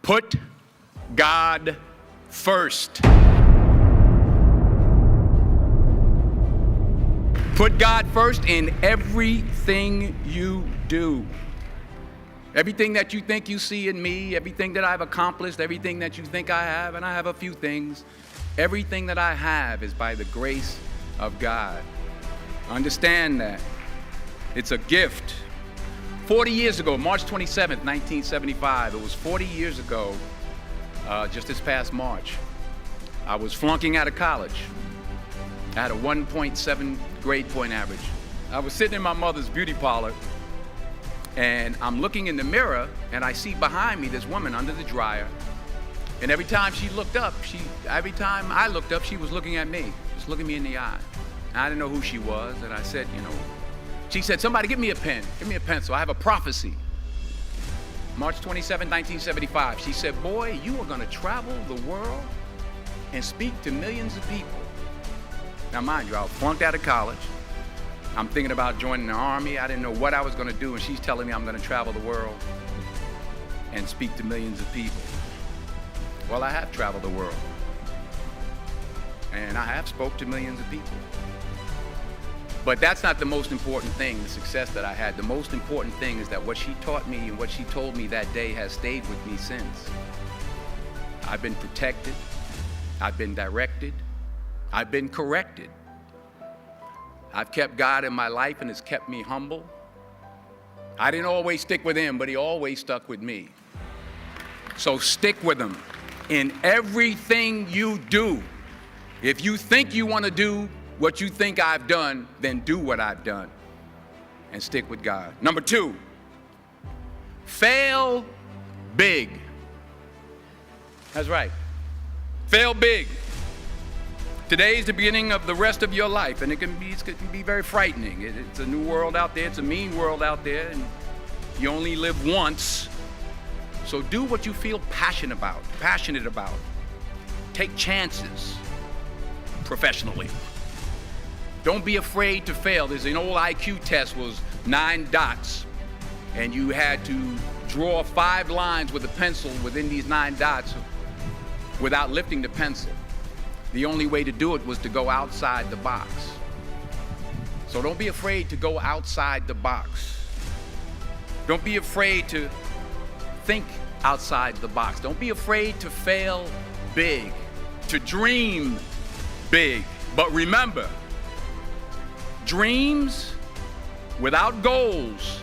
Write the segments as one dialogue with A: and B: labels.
A: Put God first. Put God first in everything you do. Everything that you think you see in me, everything that I've accomplished, everything that you think I have, and I have a few things, everything that I have is by the grace of God. Understand that. It's a gift. 40 years ago, March 27th, 1975, it was 40 years ago, just this past March, I was flunking out of college. I had a 1.7 grade point average. I was sitting in my mother's beauty parlor, and I'm looking in the mirror, and I see behind me this woman under the dryer. And every time she looked up, every time I looked up, she was looking at me, just looking me in the eye. And I didn't know who she was, and I said, she said, somebody give me a pen, give me a pencil, I have a prophecy. March 27, 1975, she said, boy, you are gonna travel the world and speak to millions of people. Now mind you, I was flunked out of college. I'm thinking about joining the army. I didn't know what I was gonna do, and she's telling me I'm gonna travel the world and speak to millions of people. Well, I have traveled the world, and I have spoke to millions of people. But that's not the most important thing, the success that I had. The most important thing is that what she taught me and what she told me that day has stayed with me since. I've been protected, I've been directed, I've been corrected. I've kept God in my life, and it's kept me humble. I didn't always stick with him, but he always stuck with me. So stick with him in everything you do. If you think you want to do what you think I've done, then do what I've done and stick with God. Number 2, fail big. That's right. Fail big. Today is the beginning of the rest of your life, and it can be very frightening. It's a new world out there. It's a mean world out there, and you only live once. So do what you feel passionate about. Take chances professionally. Don't be afraid to fail. There's an old IQ test, was 9 dots, and you had to draw 5 lines with a pencil within these 9 dots without lifting the pencil. The only way to do it was to go outside the box. So don't be afraid to go outside the box. Don't be afraid to think outside the box. Don't be afraid to fail big, to dream big. But remember, dreams without goals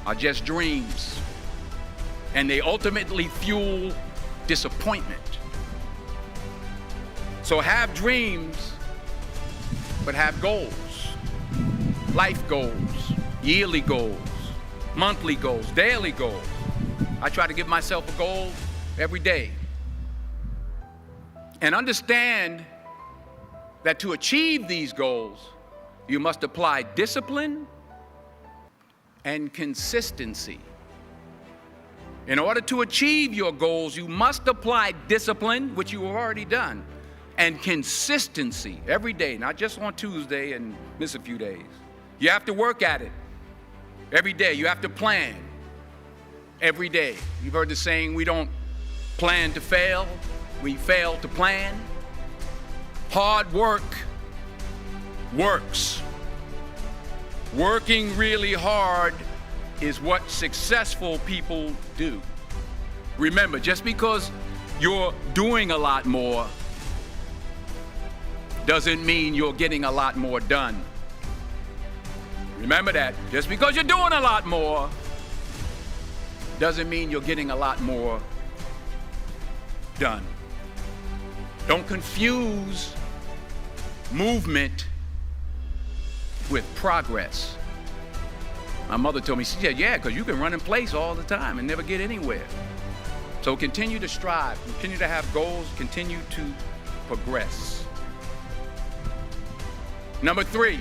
A: are just dreams, and they ultimately fuel disappointment. So have dreams, but have goals. Life goals, yearly goals, monthly goals, daily goals. I try to give myself a goal every day. And understand that to achieve these goals, you must apply discipline and consistency. In order to achieve your goals, you must apply discipline, which you have already done, and consistency every day, not just on Tuesday and miss a few days. You have to work at it every day. You have to plan every day. You've heard the saying, we don't plan to fail, we fail to plan. Hard work works. Working really hard is what successful people do. Remember, just because you're doing a lot more doesn't mean you're getting a lot more done. Remember that. Just because you're doing a lot more doesn't mean you're getting a lot more done. Don't confuse movement with progress. My mother told me, she said, yeah, because you can run in place all the time and never get anywhere. So continue to strive, continue to have goals, continue to progress. Number 3,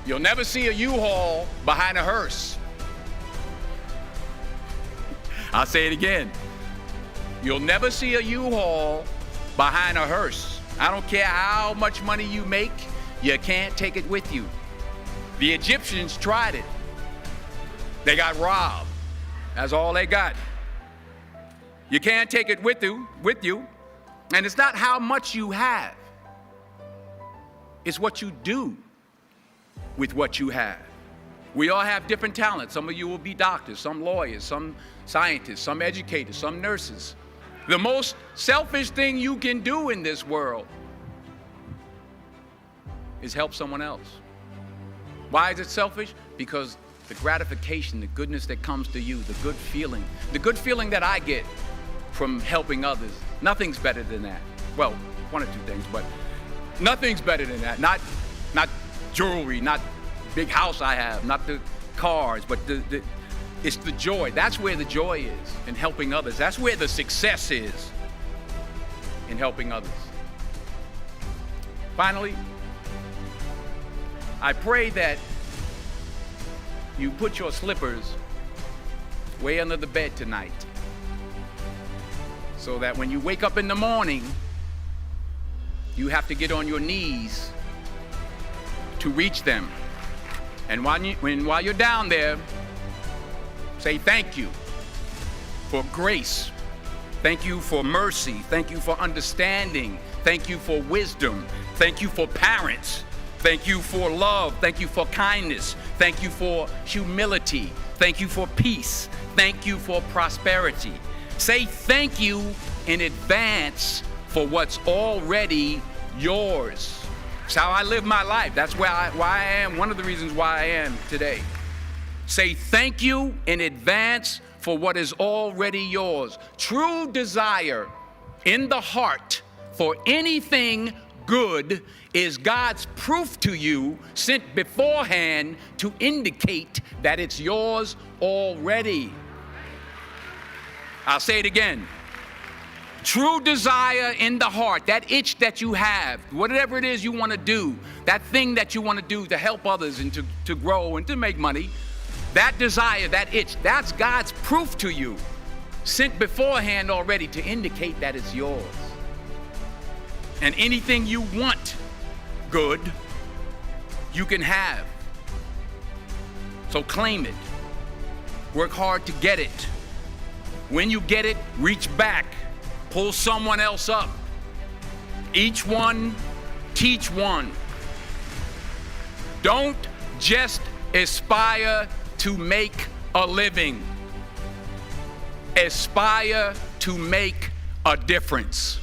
A: you'll never see a U-Haul behind a hearse. I'll say it again. You'll never see a U-Haul behind a hearse. I don't care how much money you make, you can't take it with you. The Egyptians tried it. They got robbed. That's all they got. You can't take it with you. And it's not how much you have. It's what you do with what you have. We all have different talents. Some of you will be doctors, some lawyers, some scientists, some educators, some nurses. The most selfish thing you can do in this world is help someone else. Why is it selfish? Because the gratification, the goodness that comes to you, the good feeling that I get from helping others, nothing's better than that. Well, one or two things, but nothing's better than that. Not jewelry, not big house I have, not the cars, but it's the joy. That's where the joy is, in helping others. That's where the success is, in helping others. Finally, I pray that you put your slippers way under the bed tonight, so that when you wake up in the morning, you have to get on your knees to reach them. And while you're down there, say thank you for grace. Thank you for mercy. Thank you for understanding. Thank you for wisdom. Thank you for parents. Thank you for love. Thank you for kindness. Thank you for humility. Thank you for peace. Thank you for prosperity. Say thank you in advance for what's already yours. It's how I live my life. That's why I am, one of the reasons why I am today. Say thank you in advance for what is already yours. True desire in the heart for anything good is God's proof to you, sent beforehand to indicate that it's yours already. I'll say it again. True desire in the heart, that itch that you have, whatever it is you want to do, that thing that you want to do to help others and to grow and to make money, that desire, that itch, that's God's proof to you, sent beforehand already to indicate that it's yours. And anything you want good, you can have. So claim it. Work hard to get it. When you get it, reach back. Pull someone else up. Each one, teach one. Don't just aspire to make a living. Aspire to make a difference.